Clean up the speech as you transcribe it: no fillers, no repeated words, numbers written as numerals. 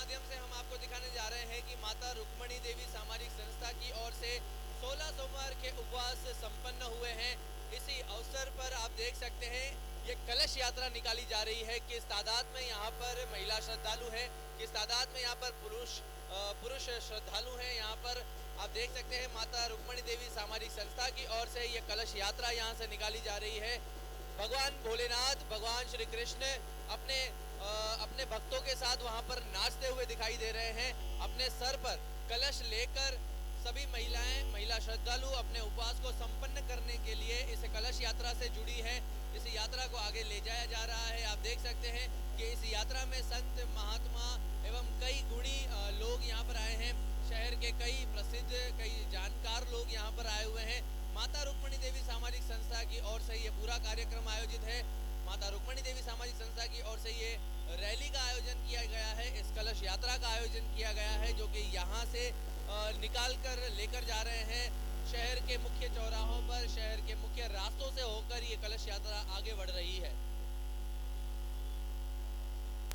माध्यम से हम आपको दिखाने जा रहे हैं कि माता रुक्मणी देवी सामाजिक संस्था की ओर से 16 सोमवार के उपवास संपन्न हुए हैं। इसी अवसर पर आप देख सकते हैं ये कलश यात्रा निकाली जा रही है। किस तादाद में यहाँ पर महिला श्रद्धालु हैं, किस तादाद में यहाँ पर पुरुष श्रद्धालु हैं। यहाँ पर आप देख सकते हैं माता रुक्मणी देवी सामाजिक संस्था की ओर से ये कलश यात्रा यहाँ से निकाली जा रही है। भगवान भोलेनाथ, भगवान श्री कृष्ण अपने भक्तों के साथ वहां पर नाचते हुए दिखाई दे रहे हैं। अपने सर पर कलश लेकर सभी महिला श्रद्धालु अपने उपवास को संपन्न करने के लिए इस कलश यात्रा से जुड़ी है। इस यात्रा को आगे ले जाया जा रहा है। आप देख सकते हैं कि इस यात्रा में संत, महात्मा एवं कई गुणी लोग यहाँ पर आए हैं। शहर के कई प्रसिद्ध, कई जानकार लोग यहाँ पर आए हुए हैं। माता रुक्मणी देवी सामाजिक संस्था की ओर से ये पूरा कार्यक्रम आयोजित है। माता रुक्मणी देवी सामाजिक संस्था की ओर से ये रैली का आयोजन किया गया है, इस कलश यात्रा का आयोजन किया गया है, जो कि यहाँ से निकाल कर लेकर जा रहे हैं शहर के मुख्य चौराहों पर, शहर के मुख्य रास्तों से होकर ये कलश यात्रा आगे बढ़ रही है।